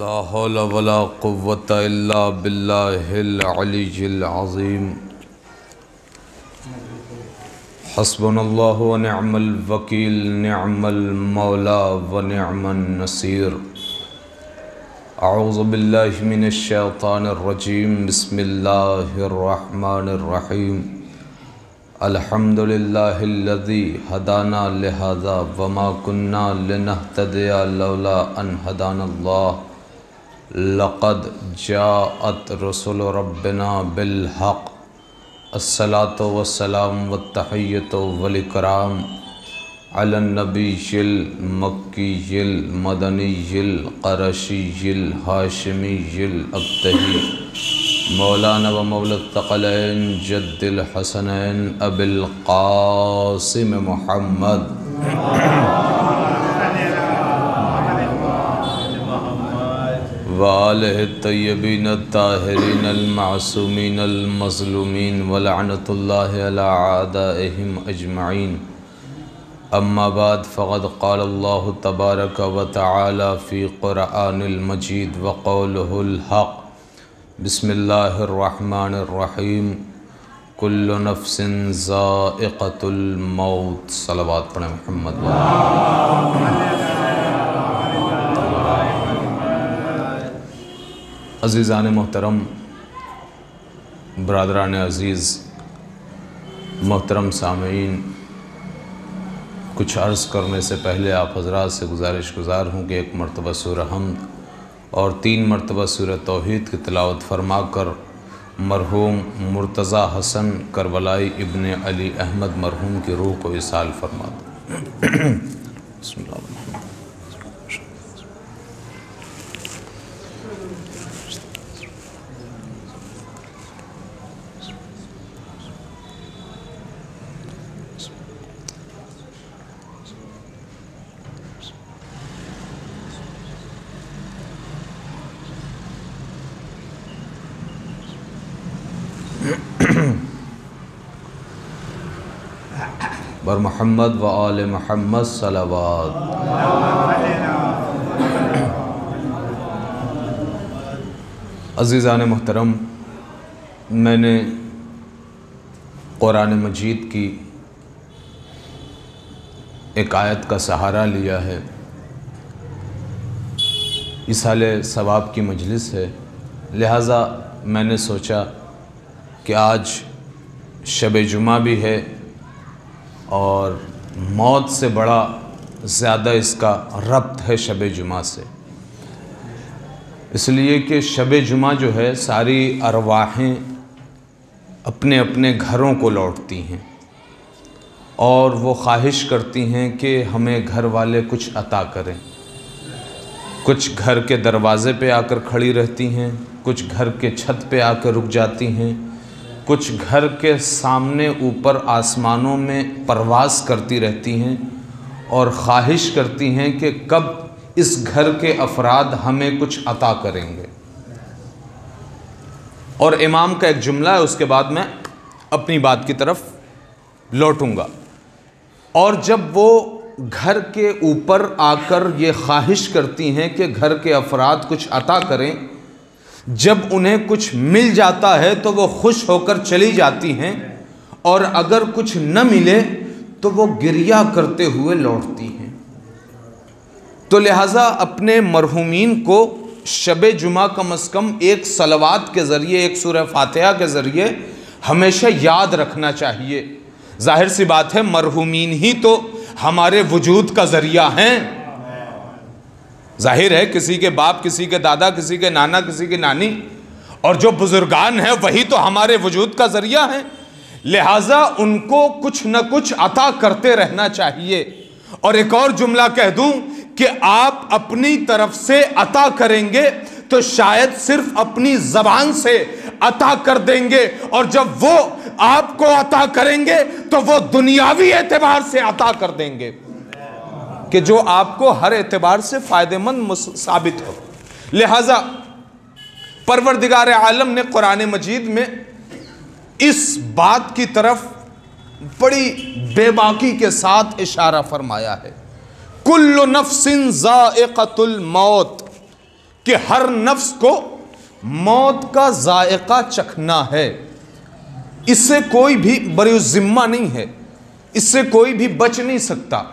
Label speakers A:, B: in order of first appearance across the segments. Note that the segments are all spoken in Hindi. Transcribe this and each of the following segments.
A: ला हौला वला कुव्वता इल्ला बिल्लाहिल अलिय्यिल अज़ीम। हस्बुनल्लाहु व निअमल वकील, निअमल मौला व निअमन नसीर। अऊज़ु बिल्लाहि मिनश शैतानिर रजीम। बिस्मिल्लाहिर रहमानिर रहीम। अल्हम्दुलिल्लाहिल्लज़ी हदाना लिहाज़ा वमा कुन्ना लिनहतदिया लौला अन हदानल्लाह। लक़द जाअत रुसुलु रब्बिना बिल हक़। अस्सलातु वस्सलाम वत्तहिय्यतु वल इकराम अलन नबिय्यिल मक्किय्यिल मदनिय्यिल क़ुरैशिय्यिल हाशिमिय्यिल अब्तही मौलाना व मौला तक़लैन जद्दिल हसनैन अबिल क़ासिम मुहम्मद व आलिहि तय्यबीन ताहिरीन अल मासूमीन अल मज़लूमीन व लअनतुल्लाहि अला आदाइहिम अजमईन। अम्मा बाद फ़क़द क़ाल अल्लाहु तबारक व तआला फ़ी क़ुरआनिल मजीद व क़ौलुहुल हक़। बिस्मिल्लाहिर रहमानिर रहीम। कुल्लु नफ्सिन ज़ाइक़तुल मौत। सलवात पढ़ें मुहम्मद। अज़ीज़ान मोहतरम, बरादरान अज़ीज़, मोहतरम सामीन, कुछ अर्ज़ करने से पहले आप हज़रात से गुज़ारिश गुज़ार हूँ कि एक मरतबा सूरह हम्द और 3 मरतबा सूरह तौहीद की तिलावत फरमा कर मरहूम मुर्तज़ा हसन करबलाई इब्ने अली अहमद मरहूम की रूह को इसाल फरमा दो। बर मोहम्मद व आले मोहम्मद सलावत। अज़ीज़ान मोहतरम, मैंने कुरान मजीद की एक आयत का सहारा लिया है। इसाले सवाब की मजलिस है, लिहाजा मैंने सोचा कि आज शब जुमा भी है और मौत से बड़ा ज़्यादा इसका रब्त है शब जुमा से, इसलिए कि शब जुमा जो है सारी अरवाहें अपने अपने घरों को लौटती हैं और वो ख्वाहिश करती हैं कि हमें घर वाले कुछ अता करें। कुछ घर के दरवाज़े पे आकर खड़ी रहती हैं, कुछ घर के छत पे आकर रुक जाती हैं, कुछ घर के सामने ऊपर आसमानों में परवास करती रहती हैं और ख्वाहिश करती हैं कि कब इस घर के अफराद हमें कुछ अता करेंगे। और इमाम का एक जुमला है, उसके बाद मैं अपनी बात की तरफ लौटूंगा। और जब वो घर के ऊपर आकर ये ख्वाहिश करती हैं कि घर के अफराद कुछ अता करें, जब उन्हें कुछ मिल जाता है तो वो खुश होकर चली जाती हैं और अगर कुछ न मिले तो वो गिरिया करते हुए लौटती हैं। तो लिहाजा अपने मरहूमीन को शब जुमा कम से कम एक सलवात के ज़रिए, एक सूरह फातिहा के ज़रिए हमेशा याद रखना चाहिए। जाहिर सी बात है, मरहूमीन ही तो हमारे वजूद का ज़रिया हैं। जाहिर है, किसी के बाप, किसी के दादा, किसी के नाना, किसी की नानी, और जो बुजुर्गान हैं वही तो हमारे वजूद का ज़रिया हैं। लिहाजा उनको कुछ न कुछ अता करते रहना चाहिए। और एक और जुमला कह दूं कि आप अपनी तरफ से अता करेंगे तो शायद सिर्फ अपनी ज़बान से अता कर देंगे, और जब वो आपको अता करेंगे तो वो दुनियावी एतबार से अता कर देंगे कि जो आपको हर एतबार से फ़ायदेमंद साबित हो। लिहाजा परवरदिगार आलम ने कुरान मजीद में इस बात की तरफ बड़ी बेबाकी के साथ इशारा फरमाया है, कुल्लु नफ्सिन ज़ाइक़तुल मौत, कि हर नफ्स को मौत का जायका चखना है। इससे कोई भी बरिज़िम्मा नहीं है, इससे कोई भी बच नहीं सकता।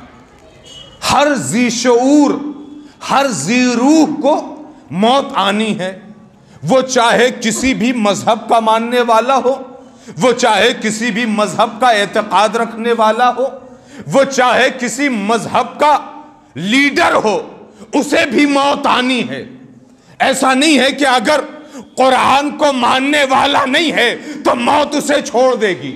A: हर जी शऊर, हर जी रूह को मौत आनी है। वो चाहे किसी भी मजहब का मानने वाला हो, वो चाहे किसी भी मजहब का एतकाद रखने वाला हो, वो चाहे किसी मजहब का लीडर हो, उसे भी मौत आनी है। ऐसा नहीं है कि अगर कुरान को मानने वाला नहीं है तो मौत उसे छोड़ देगी,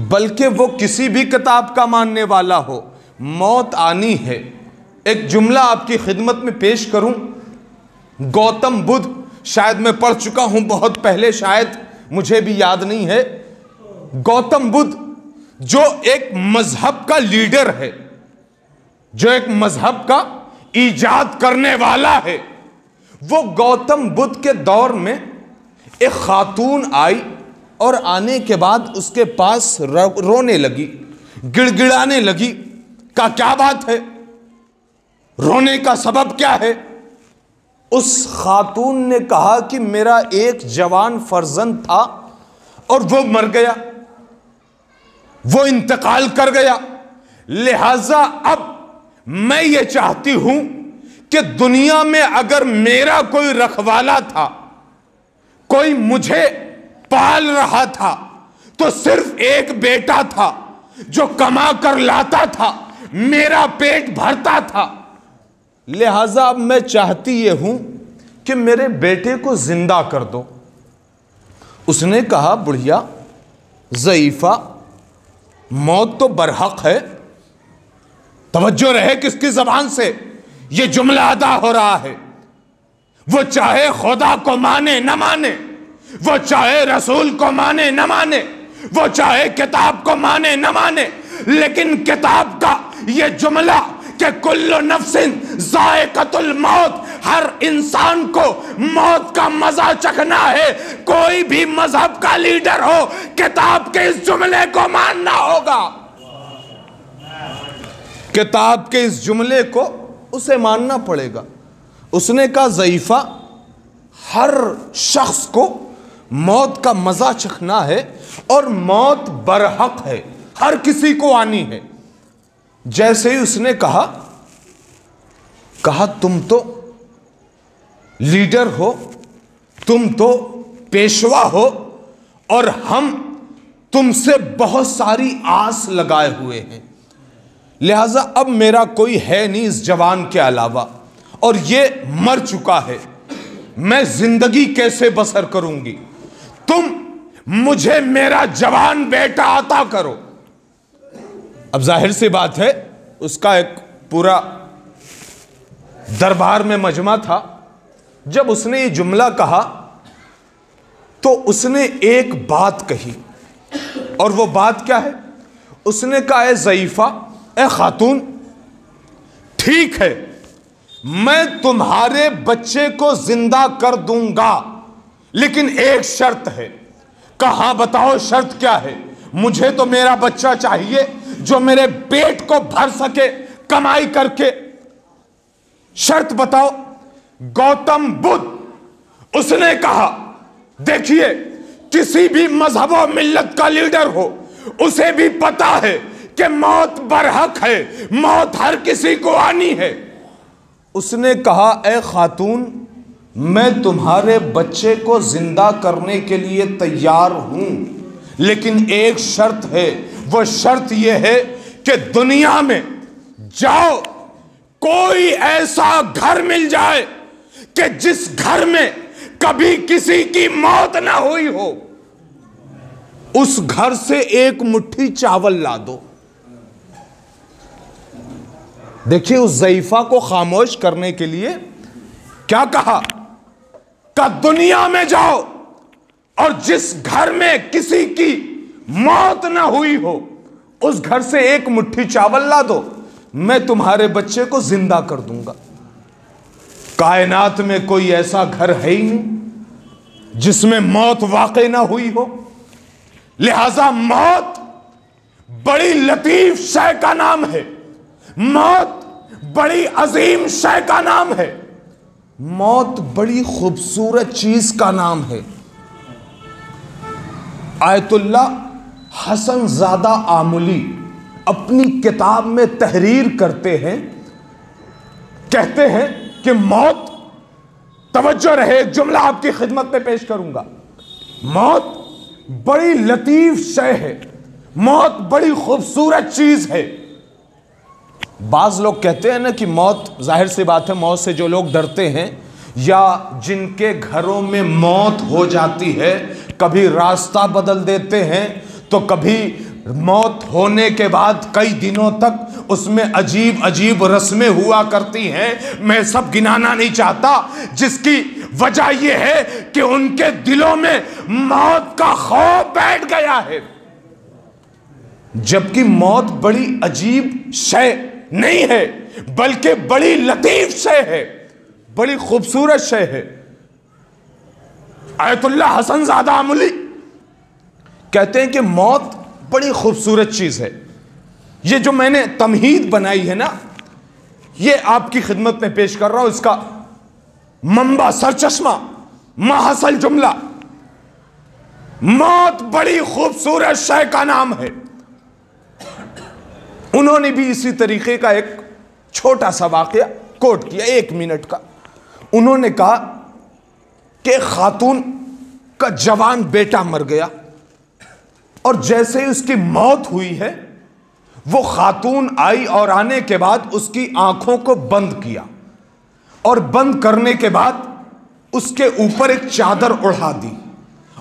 A: बल्कि वो किसी भी किताब का मानने वाला हो, मौत आनी है। एक जुमला आपकी खिदमत में पेश करूं। गौतम बुद्ध, शायद मैं पढ़ चुका हूं बहुत पहले, शायद मुझे भी याद नहीं है। गौतम बुद्ध जो एक मजहब का लीडर है, जो एक मजहब का ईजाद करने वाला है, वो गौतम बुद्ध के दौर में एक खातून आई और आने के बाद उसके पास रोने लगी, गिड़गिड़ाने लगी। का क्या बात है, रोने का सबब क्या है? उस खातून ने कहा कि मेरा एक जवान फर्जंद था और वो मर गया, वो इंतकाल कर गया, लिहाजा अब मैं ये चाहती हूं कि दुनिया में अगर मेरा कोई रखवाला था, कोई मुझे पाल रहा था, तो सिर्फ एक बेटा था जो कमा कर लाता था, मेरा पेट भरता था। लिहाजा अब मैं चाहती ये हूं कि मेरे बेटे को जिंदा कर दो। उसने कहा, बुढ़िया ज़ईफ़ा, मौत तो बरहक है। तवज्जो रहे किसकी जबान से ये जुमला अदा हो रहा है। वो चाहे खुदा को माने न माने, वो चाहे रसूल को माने न माने, वो चाहे किताब को माने न माने, लेकिन किताब का ये जुमला कि कुल्लु नफ्सिन ज़ाइक़तुल मौत, हर इंसान को मौत का मजा चखना है। कोई भी मजहब का लीडर हो, किताब के इस जुमले को मानना होगा। किताब के इस जुमले को उसे मानना पड़ेगा। उसने कहा, ज़ईफ़ा, हर शख्स को मौत का मजा चखना है और मौत बरहक है, हर किसी को आनी है। जैसे ही उसने कहा तुम तो लीडर हो, तुम तो पेशवा हो और हम तुमसे बहुत सारी आस लगाए हुए हैं, लिहाजा अब मेरा कोई है नहीं इस जवान के अलावा और ये मर चुका है, मैं जिंदगी कैसे बसर करूंगी? तुम मुझे मेरा जवान बेटा अता करो। अब जाहिर सी बात है, उसका एक पूरा दरबार में मजमा था। जब उसने ये जुमला कहा तो उसने एक बात कही, और वो बात क्या है? उसने कहा, ए ज़ईफ़ा, ए खातून, ठीक है, मैं तुम्हारे बच्चे को जिंदा कर दूंगा, लेकिन एक शर्त है। कहा, बताओ शर्त क्या है? मुझे तो मेरा बच्चा चाहिए जो मेरे पेट को भर सके कमाई करके। शर्त बताओ। गौतम बुद्ध उसने कहा, देखिए, किसी भी मजहब और मिल्लत का लीडर हो, उसे भी पता है कि मौत बरहक है, मौत हर किसी को आनी है। उसने कहा, ए खातून, मैं तुम्हारे बच्चे को जिंदा करने के लिए तैयार हूं, लेकिन एक शर्त है। वो शर्त यह है कि दुनिया में जाओ, कोई ऐसा घर मिल जाए कि जिस घर में कभी किसी की मौत ना हुई हो, उस घर से एक मुट्ठी चावल ला दो। देखिए, उस ज़ईफ़ा को खामोश करने के लिए क्या कहा? का दुनिया में जाओ और जिस घर में किसी की मौत ना हुई हो, उस घर से एक मुट्ठी चावल ला दो, मैं तुम्हारे बच्चे को जिंदा कर दूंगा। कायनात में कोई ऐसा घर है ही नहीं जिसमें मौत वाकई ना हुई हो। लिहाजा मौत बड़ी लतीफ शय का नाम है, मौत बड़ी अजीम शय का नाम है। मौत बड़ी खूबसूरत चीज का नाम है। आयतुल्लाह हसन ज़ादा आमुली अपनी किताब में तहरीर करते हैं, कहते हैं कि मौत, तवज्जो रहे, एक जुमला आपकी खिदमत में पेश करूंगा। मौत बड़ी लतीफ शय है, मौत बड़ी खूबसूरत चीज है। बाज लोग कहते हैं ना कि मौत, जाहिर सी बात है, मौत से जो लोग डरते हैं या जिनके घरों में मौत हो जाती है, कभी रास्ता बदल देते हैं तो कभी मौत होने के बाद कई दिनों तक उसमें अजीब अजीब रस्में हुआ करती हैं। मैं सब गिनाना नहीं चाहता, जिसकी वजह यह है कि उनके दिलों में मौत का खौफ बैठ गया है। जबकि मौत बड़ी अजीब शय नहीं है, बल्कि बड़ी लतीफ शय है, बड़ी खूबसूरत शय है। आयतुल्लाह हसन ज़ादा आमुली कहते हैं कि मौत बड़ी खूबसूरत चीज है। ये जो मैंने तमहीद बनाई है ना, ये आपकी खिदमत में पेश कर रहा हूं, इसका मंबा, सरचश्मा, माहसल जुमला, मौत बड़ी खूबसूरत शय का नाम है। उन्होंने भी इसी तरीके का एक छोटा सा वाकया कोट किया, 1 मिनट का। उन्होंने कहा कि खातून का जवान बेटा मर गया और जैसे ही उसकी मौत हुई है, वो खातून आई और आने के बाद उसकी आंखों को बंद किया और बंद करने के बाद उसके ऊपर एक चादर उड़ा दी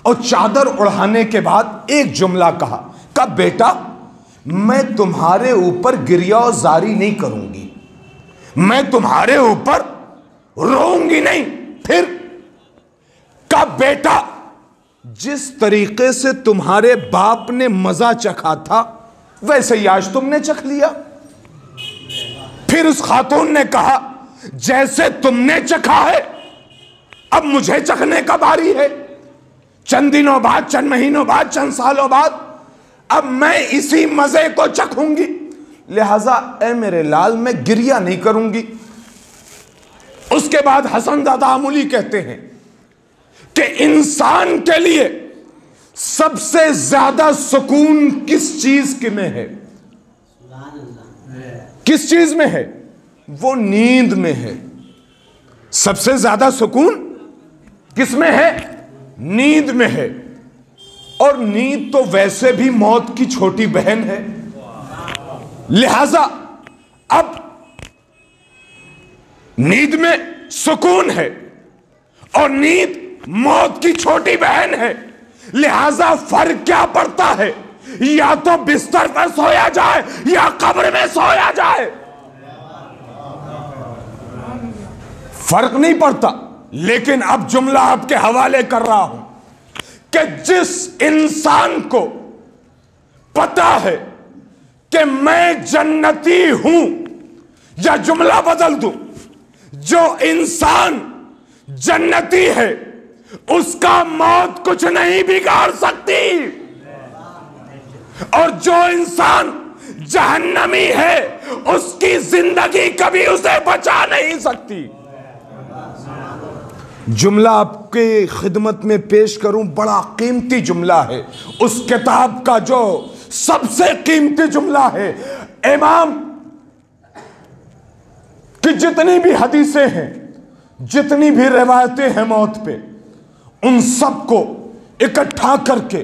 A: और चादर उड़ाने के बाद एक जुमला कहा बेटा, मैं तुम्हारे ऊपर गिरिया जारी नहीं करूंगी, मैं तुम्हारे ऊपर रोऊंगी नहीं। फिर का बेटा, जिस तरीके से तुम्हारे बाप ने मजा चखा था वैसे ही आज तुमने चख लिया। फिर उस खातून ने कहा, जैसे तुमने चखा है अब मुझे चखने का बारी है। चंद दिनों बाद, चंद महीनों बाद, चंद सालों बाद अब मैं इसी मजे को चखूंगी, लिहाजा ए मेरे लाल मैं गिरिया नहीं करूंगी। उसके बाद हसन ज़ादा आमुली कहते हैं कि इंसान के लिए सबसे ज्यादा सुकून किस चीज में है? किस चीज में है? वो नींद में है। सबसे ज्यादा सुकून किस में है? नींद में है। और नींद तो वैसे भी मौत की छोटी बहन है, लिहाजा अब नींद में सुकून है और नींद मौत की छोटी बहन है, लिहाजा फर्क क्या पड़ता है? या तो बिस्तर पर सोया जाए या कब्र में सोया जाए, फर्क नहीं पड़ता। लेकिन अब जुमला आपके हवाले कर रहा हूं कि जिस इंसान को पता है कि मैं जन्नती हूं, या जुमला बदल दूं, जो इंसान जन्नती है उसका मौत कुछ नहीं बिगाड़ सकती, और जो इंसान जहन्नमी है उसकी जिंदगी कभी उसे बचा नहीं सकती। जुमला आपके खिदमत में पेश करूं, बड़ा कीमती जुमला है, उस किताब का जो सबसे कीमती जुमला है। इमाम की जितनी भी हदीसें हैं, जितनी भी रिवायतें हैं मौत पे, उन सबको इकट्ठा करके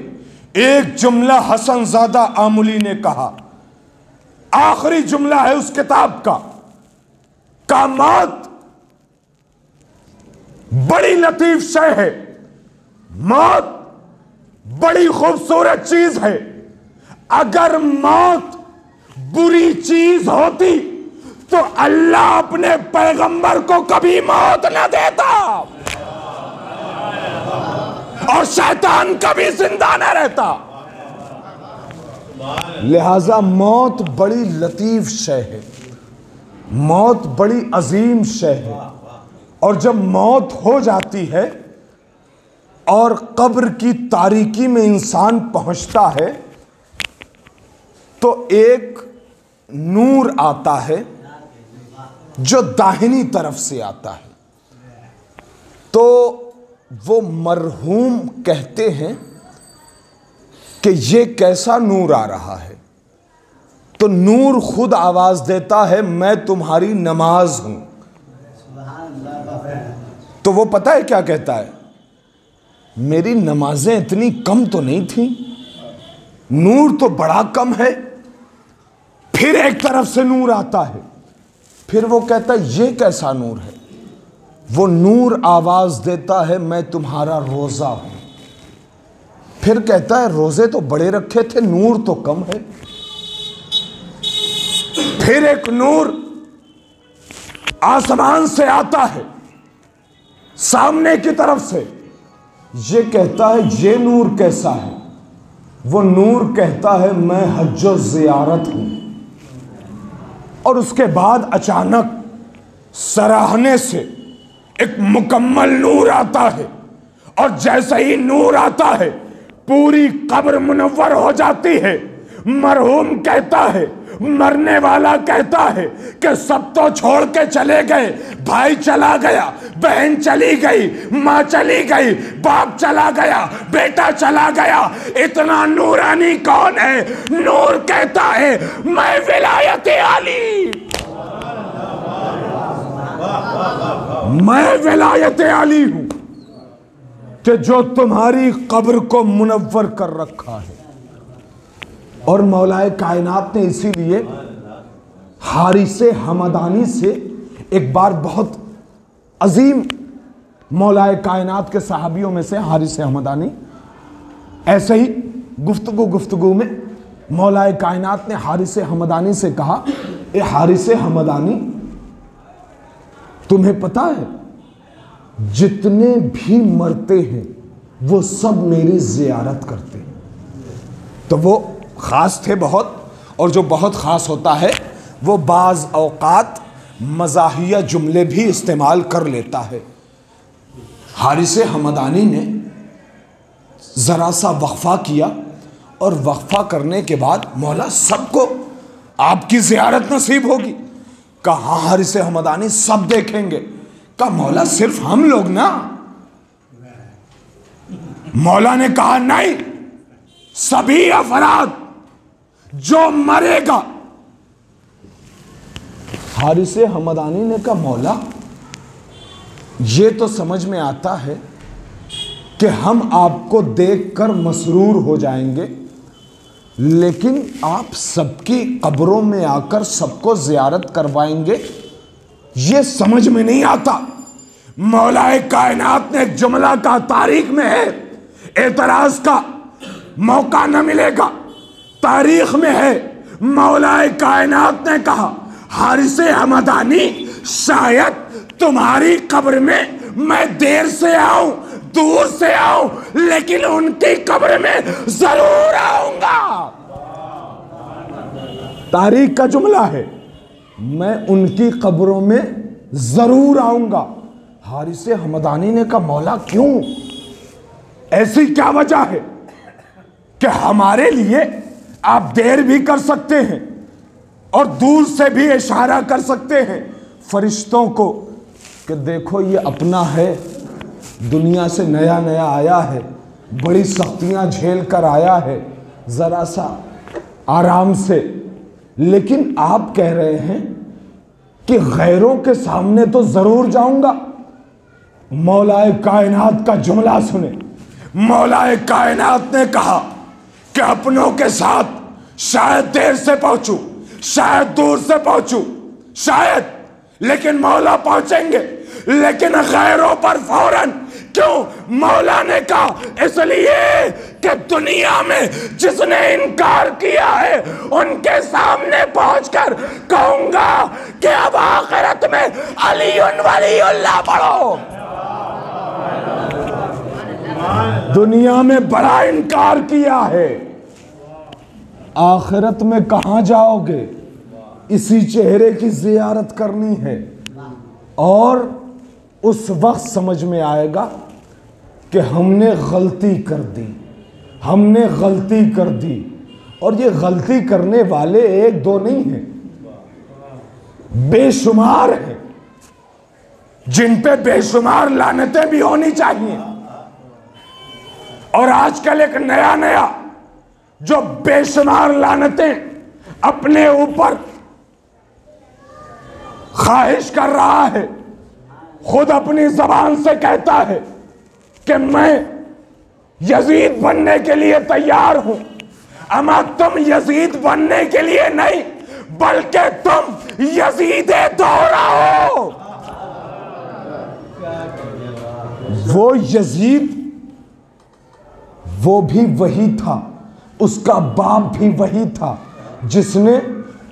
A: एक जुमला हसन ज़ादा आमुली ने कहा, आखिरी जुमला है उस किताब का मौत बड़ी लतीफ शय है, मौत बड़ी खूबसूरत चीज है। अगर मौत बुरी चीज होती तो अल्लाह अपने पैगंबर को कभी मौत न देता और शैतान कभी जिंदा न रहता। लिहाजा मौत बड़ी लतीफ शय है, मौत बड़ी अजीम शय है। और जब मौत हो जाती है और कब्र की तारीकी में इंसान पहुंचता है तो एक नूर आता है जो दाहिनी तरफ से आता है,
B: तो वो मरहूम कहते हैं कि ये कैसा नूर आ रहा है, तो नूर खुद आवाज देता है मैं तुम्हारी नमाज हूं। तो वो पता है क्या कहता है, मेरी नमाजें इतनी कम तो नहीं थी, नूर तो बड़ा कम है। फिर एक तरफ से नूर आता है, फिर वो कहता है ये कैसा नूर है, वो नूर आवाज देता है मैं तुम्हारा रोजा हूं। फिर कहता है रोजे तो बड़े रखे थे, नूर तो कम है। फिर एक नूर आसमान से आता है सामने की तरफ से, ये कहता है ये नूर कैसा है, वो नूर कहता है मैं हज्जो ज़ियारत हूं। और उसके बाद अचानक सराहने से एक मुकम्मल नूर आता है, और जैसे ही नूर आता है पूरी कब्र मुनव्वर हो जाती है। मरहूम कहता है, मरने वाला कहता है कि सब तो छोड़ के चले गए, भाई चला गया, बहन चली गई, माँ चली गई, बाप चला गया, बेटा चला गया, इतना नूरानी कौन है? नूर कहता है मैं विलायत आली, मैं विलायत आली हूं कि जो तुम्हारी कब्र को मुनव्वर कर रखा है। और मौलाए कायनात ने इसीलिए हारिसे हमदानी से एक बार बहुत अजीम मौलाए कायनात के सहाबियों में से हारिसे हमदानी, ऐसे ही गुफ्तगू में मौलाए कायनात ने हारिसे हमदानी से कहा, ए हारिसे हमदानी, तुम्हें पता है जितने भी मरते हैं वो सब मेरी जियारत करते हैं। तो वो खास थे बहुत, और जो बहुत खास होता है वो बाज़ औकात मज़ाहिया जुमले भी इस्तेमाल कर लेता है। हारिसे हमदानी ने ज़रा सा वक्फ़ा किया, और वक्फ़ा करने के बाद मौला सबको आपकी ज़ियारत नसीब होगी। कहा हारिसे हमदानी सब देखेंगे। कहा मौला सिर्फ हम लोग ना? मौला ने कहा नहीं, सभी अफराद जो मरेगा। हारिसे हमदानी ने कहा मौला ये तो समझ में आता है कि हम आपको देखकर मसरूर हो जाएंगे, लेकिन आप सबकी कब्रों में आकर सबको जियारत करवाएंगे, ये समझ में नहीं आता। मौलाए कायनात ने एक जुमला कहा, तारीख में है, एतराज का मौका न मिलेगा, तारीख में है। मौलाए कायनात ने कहा हारिसे हमदानी, शायद तुम्हारी कब्र में मैं देर से आऊं, दूर से आऊं, लेकिन उनकी कब्र में जरूर आऊंगा। तारीख का जुमला है, मैं उनकी कब्रों में जरूर आऊंगा। हारिसे हमदानी ने कहा मौला क्यों, ऐसी क्या वजह है कि हमारे लिए आप देर भी कर सकते हैं और दूर से भी इशारा कर सकते हैं फरिश्तों को कि देखो ये अपना है, दुनिया से नया नया आया है, बड़ी सख्तियां झेल कर आया है, जरा सा आराम से। लेकिन आप कह रहे हैं कि गैरों के सामने तो जरूर जाऊंगा। मौलाए कायनात का जुमला सुने। मौलाए कायनात ने कहा कि अपनों के साथ शायद देर से पहुंचूं, शायद दूर से पहुंचूं, शायद, लेकिन मौला पहुंचेंगे। लेकिन गैरों पर फौरन क्यों? मौला ने कहा इसलिए कि दुनिया में जिसने इनकार किया है उनके सामने पहुंचकर कहूंगा कि अब आखिरत में अलीउन वलीउल्लाह पढ़ो। दुनिया में बड़ा इनकार किया है, आखिरत में कहां जाओगे? इसी चेहरे की जियारत करनी है। और उस वक्त समझ में आएगा कि हमने गलती कर दी, हमने गलती कर दी। और ये गलती करने वाले एक दो नहीं हैं, बेशुमार हैं। जिन पे बेशुमार लानतें भी होनी चाहिए, और आजकल एक नया नया जो बेशुमार लानतें अपने ऊपर ख्वाहिश कर रहा है, खुद अपनी जबान से कहता है कि मैं यजीद बनने के लिए तैयार हूं। अमा तुम यजीद बनने के लिए नहीं, बल्कि तुम यजीद दोहरा हो। वो यजीद, वो भी वही था, उसका बाप भी वही था जिसने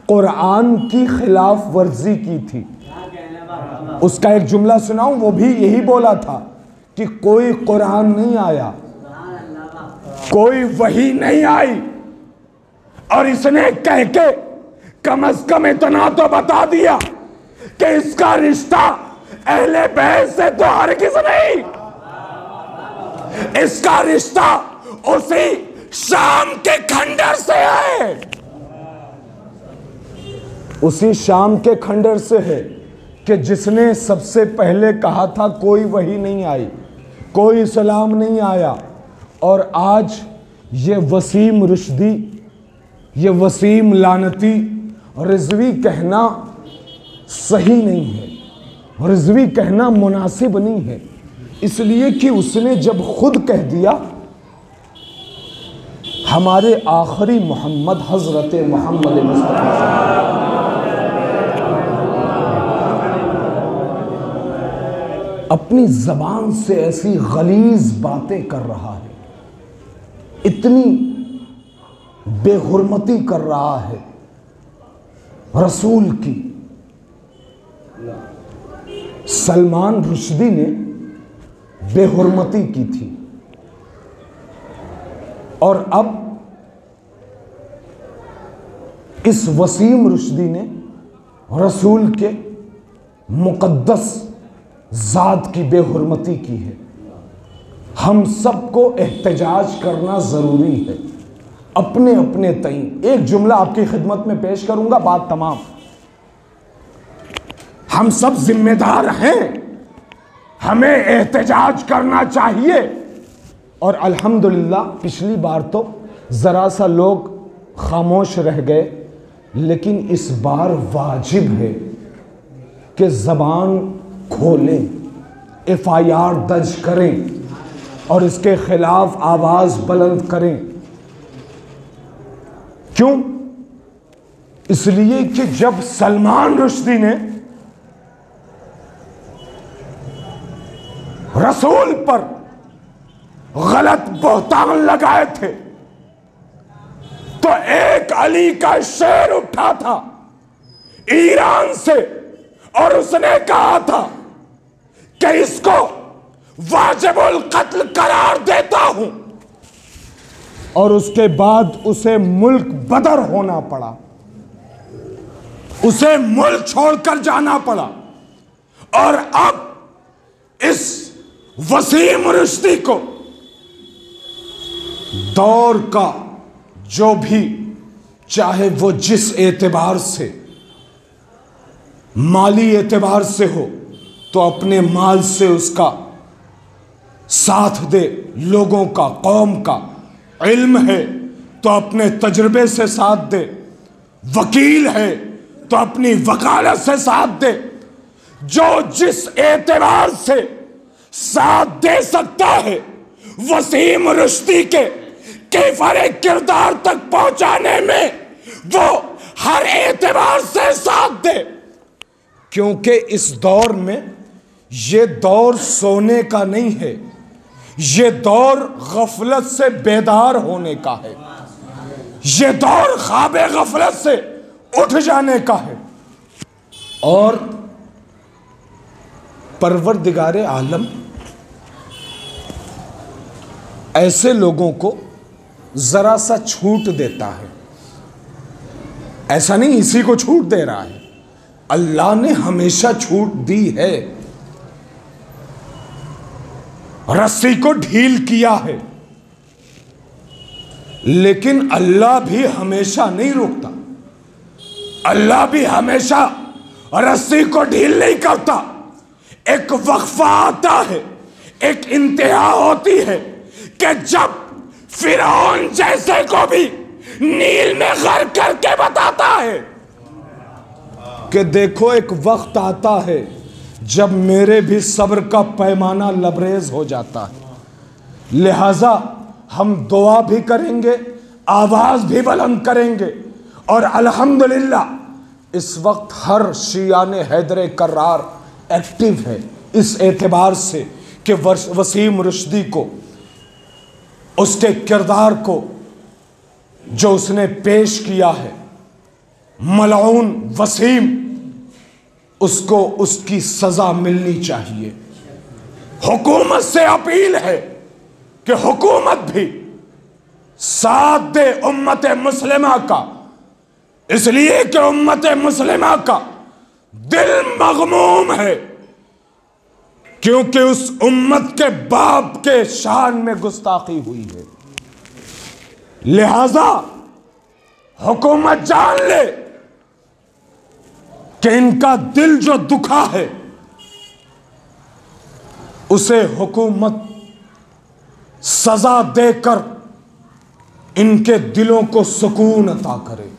B: कुरान की खिलाफ वर्जी की थी। उसका एक जुमला सुनाऊं, वो भी यही बोला था कि कोई कुरान नहीं आया, कोई वही नहीं आई, और इसने कह के कम से कम इतना तो बता दिया कि इसका रिश्ता अहले बैत से तो हरगिज़ नहीं, इसका रिश्ता उसी शाम के खंडर से है, उसी शाम के खंडर से है कि जिसने सबसे पहले कहा था कोई वही नहीं आई, कोई इस्लाम नहीं आया। और आज ये वसीम रुश्दी, ये वसीम लानती रिजवी कहना सही नहीं है, रिजवी कहना मुनासिब नहीं है, इसलिए कि उसने जब खुद कह दिया हमारे आखिरी मोहम्मद हजरत मोहम्मद मुस्तफा अपनी जबान से ऐसी गलीज बातें कर रहा है, इतनी बेहुरमती कर रहा है रसूल की। सलमान रुश्दी ने बेहुरमती की थी, और अब इस वसीम रुश्दी ने रसूल के मुकद्दस ज़ात की बेहुरमती की है। हम सबको एहतजाज करना ज़रूरी है अपने अपने तई। एक जुमला आपकी खिदमत में पेश करूंगा, बात तमाम। हम सब जिम्मेदार हैं, हमें एहतजाज करना चाहिए। और अल्हम्दुलिल्लाह पिछली बार तो ज़रा सा लोग खामोश रह गए, लेकिन इस बार वाजिब है कि ज़बान खोलें, FIR दर्ज करें और इसके खिलाफ आवाज़ बुलंद करें। क्यों? इसलिए कि जब सलमान रुश्दी ने रसूल पर गलत बहतान लगाए थे तो एक अली का शेर उठा था ईरान से, और उसने कहा था कि इसको वाजिबुल कत्ल करार देता हूं, और उसके बाद उसे मुल्क बदर होना पड़ा, उसे मुल्क छोड़कर जाना पड़ा। और अब इस वसीम रुश्दी को दौर का जो भी, चाहे वो जिस एतबार से, माली एतबार से हो तो अपने माल से उसका साथ दे, लोगों का, कौम का। इल्म है तो अपने तजुर्बे से साथ दे, वकील है तो अपनी वकालत से साथ दे। जो जिस एतबार से साथ दे सकता है वसीम रुश्दी के कैफरे किरदार तक पहुंचाने में, वो हर एतबार से साथ दे। क्योंकि इस दौर में ये दौर सोने का नहीं है, ये दौर गफलत से बेदार होने का है, ये दौर ख्वाबे गफलत से उठ जाने का है। और परवरदिगारे आलम ऐसे लोगों को जरा सा छूट देता है, ऐसा नहीं इसी को छूट दे रहा है, अल्लाह ने हमेशा छूट दी है, रस्सी को ढील किया है। लेकिन अल्लाह भी हमेशा नहीं रोकता, अल्लाह भी हमेशा रस्सी को ढील नहीं करता। एक वक्फा आता है, एक इंतहा होती है कि जब फिरौन जैसे को भी नील में गर्क करके बताता है कि देखो एक वक्त आता है जब मेरे भी सब्र का पैमाना लबरेज हो जाता है। लिहाजा हम दुआ भी करेंगे, आवाज भी बुलंद करेंगे, और अल्हम्दुलिल्लाह इस वक्त हर शियाने हैदर कर्रार एक्टिव है इस एतबार से कि वसीम रुश्दी को, उसके किरदार को जो उसने पेश किया है, मलऊन वसीम, उसको उसकी सजा मिलनी चाहिए। हुकूमत से अपील है कि हुकूमत भी साथ दे उम्मत मुस्लिमा का, इसलिए कि उम्मत मुस्लिमा का दिल मगमूम है, क्योंकि उस उम्मत के बाप के शान में गुस्ताखी हुई है। लिहाजा हुकूमत जान ले कि इनका दिल जो दुखा है उसे हुकूमत सजा देकर इनके दिलों को सुकून अता करे।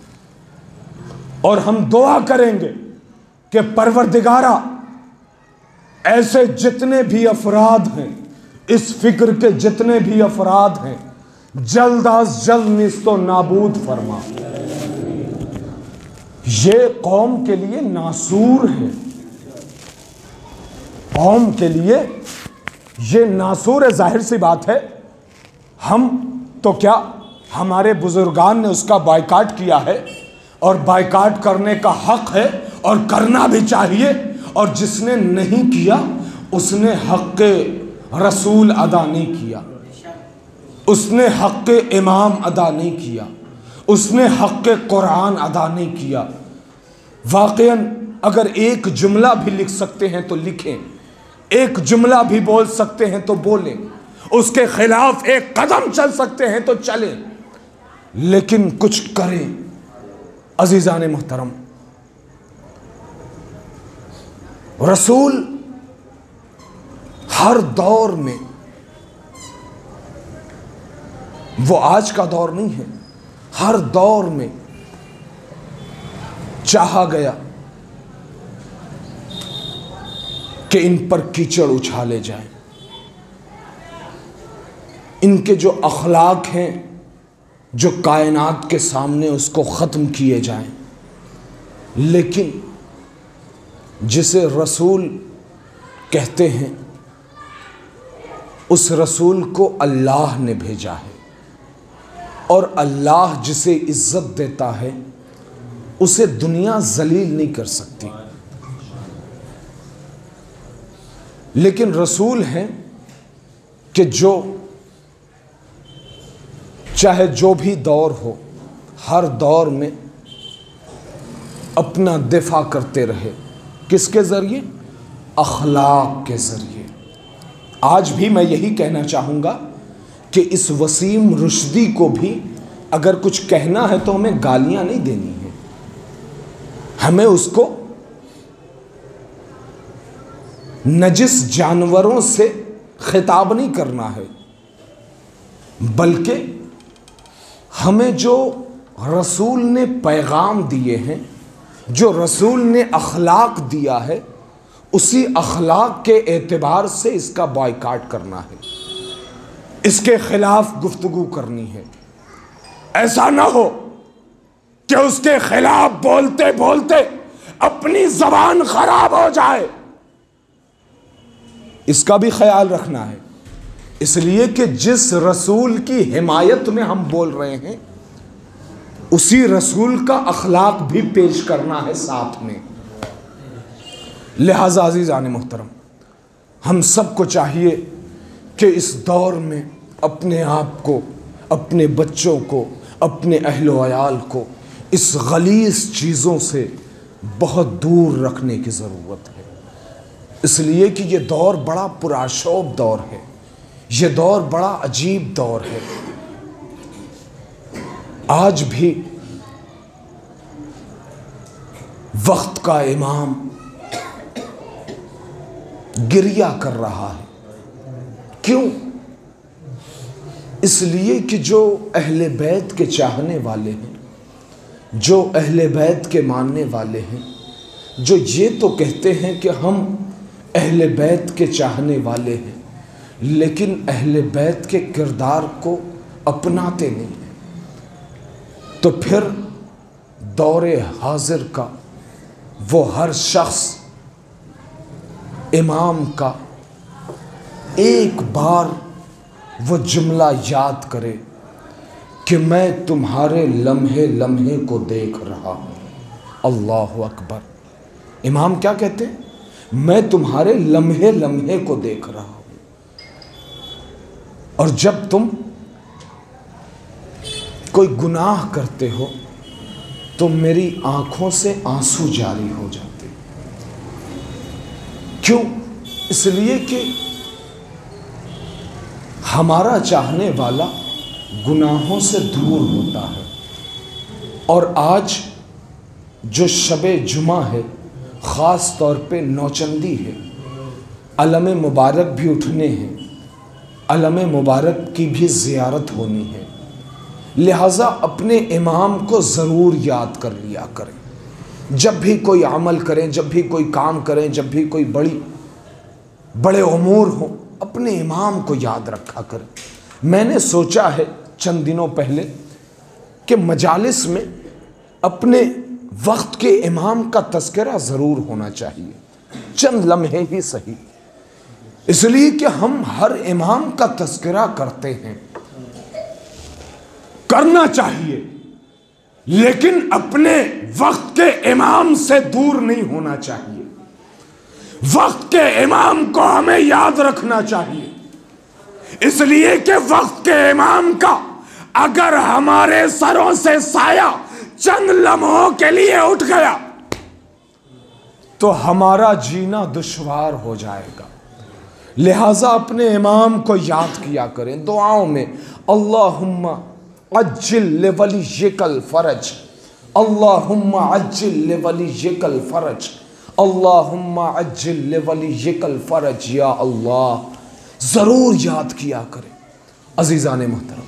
B: और हम दुआ करेंगे कि परवरदिगारा ऐसे जितने भी अफराद हैं, इस फिक्र के जितने भी अफराद हैं, जल्द अज जल्द निस्तो नाबूद फरमा। ये कौम के लिए नासूर है, कौम के लिए ये नासूर है। जाहिर सी बात है, हम तो क्या, हमारे बुजुर्गान ने उसका बायकाट किया है और बायकाट करने का हक है और करना भी चाहिए, और जिसने नहीं किया उसने हक़ रसूल अदा नहीं किया, उसने हक़ इमाम अदा नहीं किया, उसने हक़ कुरान अदा नहीं किया। वाक़ईन अगर एक जुमला भी लिख सकते हैं तो लिखें, एक जुमला भी बोल सकते हैं तो बोलें, उसके खिलाफ एक कदम चल सकते हैं तो चलें, लेकिन कुछ करें। अजीज़ान मुहतरम, रसूल हर दौर में, वो आज का दौर नहीं है, हर दौर में चाहा गया कि इन पर कीचड़ उछाले जाएं, इनके जो अखलाक हैं जो कायनात के सामने उसको ख़त्म किए जाएं। लेकिन जिसे रसूल कहते हैं उस रसूल को अल्लाह ने भेजा है, और अल्लाह जिसे इज्जत देता है उसे दुनिया जलील नहीं कर सकती। लेकिन रसूल हैं कि जो चाहे जो भी दौर हो, हर दौर में अपना दिफा करते रहे। किसके ज़रिए? अखलाक के ज़रिए। आज भी मैं यही कहना चाहूँगा कि इस वसीम रुश्दी को भी अगर कुछ कहना है तो हमें गालियाँ नहीं देनी है, हमें उसको नजिस जानवरों से खिताब नहीं करना है, बल्कि हमें जो रसूल ने पैगाम दिए हैं, जो रसूल ने अखलाक दिया है, उसी अखलाक के एतबार से इसका बॉयकाट करना है, इसके खिलाफ गुफ्तगू करनी है। ऐसा ना हो कि उसके खिलाफ बोलते बोलते अपनी जबान खराब हो जाए, इसका भी ख्याल रखना है। इसलिए कि जिस रसूल की हिमायत में हम बोल रहे हैं उसी रसूल का अखलाक भी पेश करना है साथ में। लिहाजा अज़ीज़ान मुहतरम, हम सबको चाहिए कि इस दौर में अपने आप को, अपने बच्चों को, अपने अहलो अयाल को इस गलीज़ चीज़ों से बहुत दूर रखने की ज़रूरत है। इसलिए कि ये दौर बड़ा पुराशोभ दौर है, ये दौर बड़ा अजीब दौर है। आज भी वक्त का इमाम गिरिया कर रहा है। क्यों? इसलिए कि जो अहले बैत के चाहने वाले हैं, जो अहले बैत के मानने वाले हैं, जो ये तो कहते हैं कि हम अहले बैत के चाहने वाले हैं, लेकिन अहले बैत के किरदार को अपनाते नहीं हैं, तो फिर दौरे हाजिर का वो हर शख्स इमाम का एक बार वो जुमला याद करे कि मैं तुम्हारे लम्हे लम्हे को देख रहा हूँ। अल्लाहु अकबर। इमाम क्या कहते हैं? मैं तुम्हारे लम्हे लम्हे को देख रहा हूँ। और जब तुम कोई गुनाह करते हो तो मेरी आंखों से आंसू जारी हो जाते। क्यों? इसलिए कि हमारा चाहने वाला गुनाहों से दूर होता है। और आज जो शबे जुमा है, ख़ास तौर पे नौचंदी है, अलम मुबारक भी उठने हैं, अलम मुबारक की भी ज़ियारत होनी है, लिहाजा अपने इमाम को ज़रूर याद कर लिया करें। जब भी कोई अमल करें, जब भी कोई काम करें, जब भी कोई बड़े उमूर हो, अपने इमाम को याद रखा करें। मैंने सोचा है चंद दिनों पहले कि मजालिस में अपने वक्त के इमाम का तज़किरा ज़रूर होना चाहिए, चंद लम्हे ही सही, इसलिए कि हम हर इमाम का तज़किरा करते हैं, करना चाहिए, लेकिन अपने वक्त के इमाम से दूर नहीं होना चाहिए। वक्त के इमाम को हमें याद रखना चाहिए, इसलिए कि वक्त के इमाम का अगर हमारे सरों से साया चंद लम्हों के लिए उठ गया तो हमारा जीना दुश्वार हो जाएगा। लिहाजा अपने इमाम को याद किया करें दुआओं में। अल्लाहुम्मा अज्जिल लिवलिय्यिकल फरज, अल्लाहुम्मा अज्जिल लिवलिय्यिकल फरज, अल्लाहुम्मा अज्जिल लिवलिय्यिकल फरज, या अल्लाह। ज़रूर याद किया करें अज़ीज़ान मोहतरम।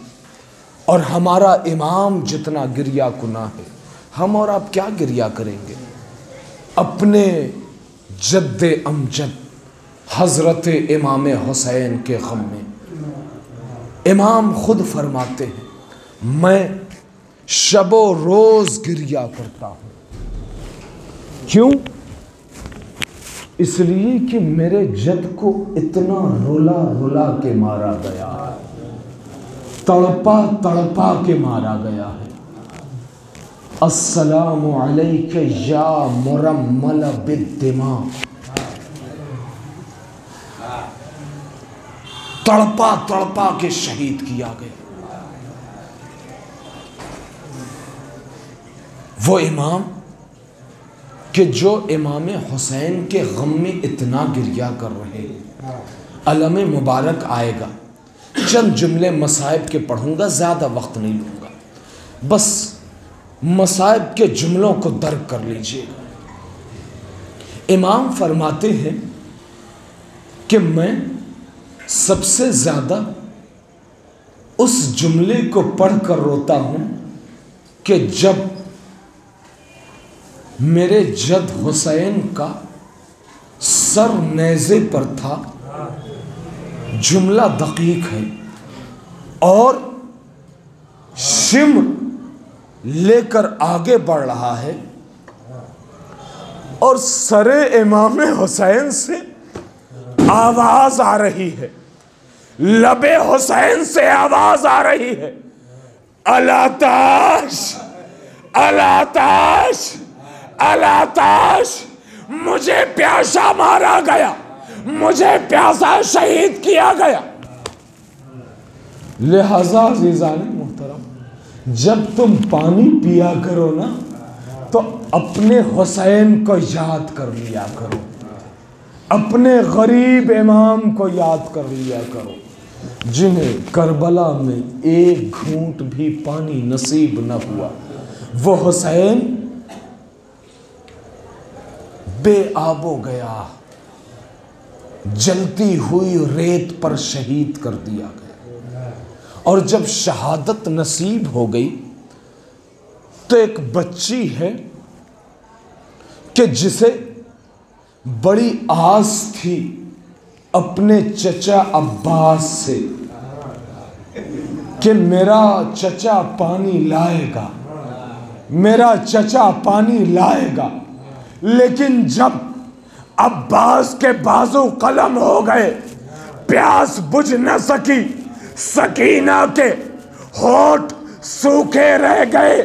B: और हमारा इमाम जितना गिरिया कुना है, हम और आप क्या गिरिया करेंगे अपने जद्दे अमजद हज़रत इमाम हुसैन के ग़म में। इमाम खुद फरमाते हैं, मैं शबो रोज़ गिरिया करता हूँ। क्यों? इसलिए कि मेरे जद को इतना रुला रुला के मारा गया है, तड़पा तड़पा के मारा गया है। अस्सलामु अलैका या मुरम्मल बिद्दिमा, तड़पा तड़पा के शहीद किया गया। वो इमाम कि जो इमाम हुसैन के गम में इतना गिरिया कर रहे हैं। अलम मुबारक आएगा, चंद जुमले मसाइब के पढ़ूंगा, ज़्यादा वक्त नहीं लूँगा, बस मसाइब के जुमलों को दर्क कर लीजिएगा। इमाम फरमाते हैं कि मैं सबसे ज़्यादा उस जुमले को पढ़ कर रोता हूँ कि जब मेरे जद हुसैन का सर नेज़े पर था। जुमला दकीक है और शिम्र लेकर आगे बढ़ रहा है और सरे इमाम हुसैन से आवाज आ रही है, लबे हुसैन से आवाज आ रही है, अलाताश अलाताश अलाताश, मुझे प्यासा मारा गया, मुझे प्यासा शहीद किया गया। लिहाजा अज़ीज़ान मोहतरम, जब तुम पानी पिया करो ना तो अपने हुसैन को याद कर लिया करो, अपने गरीब इमाम को याद कर लिया करो, जिन्हें करबला में एक घूंट भी पानी नसीब न हुआ। वो हुसैन बेआबो गया, जलती हुई रेत पर शहीद कर दिया गया। और जब शहादत नसीब हो गई तो एक बच्ची है कि जिसे बड़ी आस थी अपने चचा अब्बास से कि मेरा चचा पानी लाएगा, मेरा चचा पानी लाएगा। लेकिन जब अब्बास के बाजू कलम हो गए, प्यास बुझ न सकी, सकीना के होठ सूखे रह गए,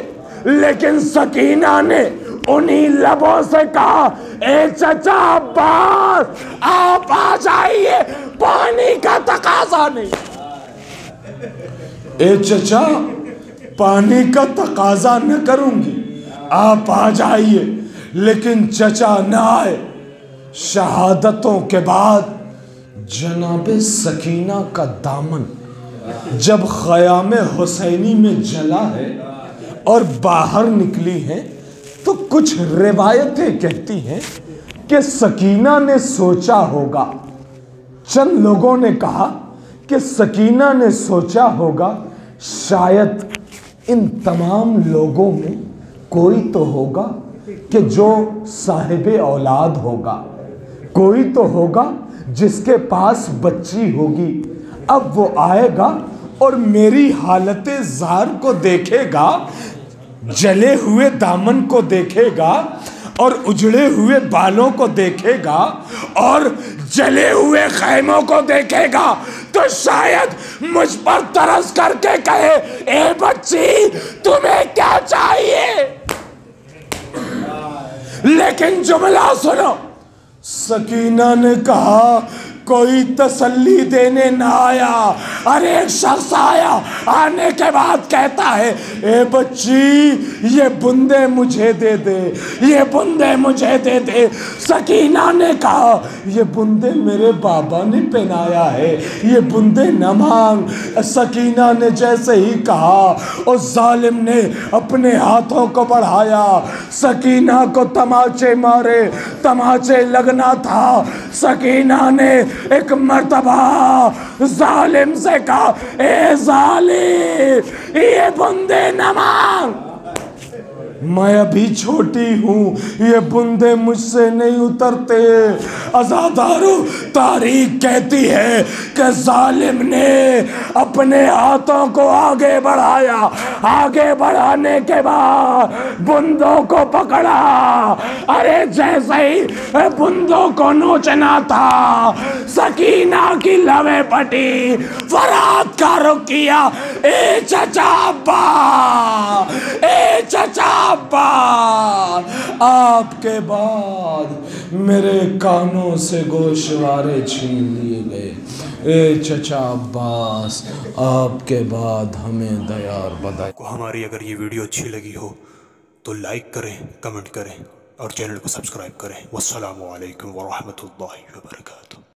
B: लेकिन सकीना ने उन्हीं लबों से कहा, ए चचा अब्बास आप आ जाइए, पानी का तकाजा नहीं। ए चचा पानी का तकाजा न करूंगी, आप आ जाइए। लेकिन चचा न आए। शहादतों के बाद जनाबे सकीना का दामन जब ख़याम हुसैनी में जला है और बाहर निकली है तो कुछ रिवायतें कहती हैं कि सकीना ने सोचा होगा, चंद लोगों ने कहा कि सकीना ने सोचा होगा शायद इन तमाम लोगों में कोई तो होगा कि जो साहिबे औलाद होगा, कोई तो होगा जिसके पास बच्ची होगी। अब वो आएगा और मेरी हालत ज़ार को देखेगा, जले हुए दामन को देखेगा और उजड़े हुए बालों को देखेगा और जले हुए खैमों को देखेगा तो शायद मुझ पर तरस करके कहे, ए बच्ची तुम्हें क्या चाहिए। लेकिन जुमला सुनो, सकीना ने कहा कोई तसल्ली देने ना आया। अरे एक शख्स आया, आने के बाद कहता है, ए बच्ची ये बूंदे मुझे दे दे, ये बूंदे मुझे दे दे। सकीना ने कहा ये बूंदे मेरे बाबा ने पहनाया है, ये बूंदे न मांग। सकीना ने जैसे ही कहा उस जालिम ने अपने हाथों को बढ़ाया, सकीना को तमाचे मारे, तमाचे लगना था। सकीना ने एक मर्तबा जालिम से कहा, ए जालिम ये बूंदे न मांग, मैं अभी छोटी हूँ, ये बूंदे मुझसे नहीं उतरते। अज़ादारो तारीख कहती है कि जालिम ने अपने हाथों को आगे बढ़ाया, आगे बढ़ाने के बाद बूंदों को पकड़ा। अरे जैसे ही बूंदों को नोचना था, सकीना की लवे पटी, फरात का रुख किया, ए चचा अब्बा, ए चचा अब्बा। आपके बाद मेरे कानों से गोशवारे छीन लिए गए। ए चचा अब्बास आपके बाद हमें दयार बदाई।
C: को हमारी अगर ये वीडियो अच्छी लगी हो तो लाइक करें, कमेंट करें और चैनल को सब्सक्राइब करें। वस्सलामु अलैकुम वरहमतुल्लाहि वबरकातुहू।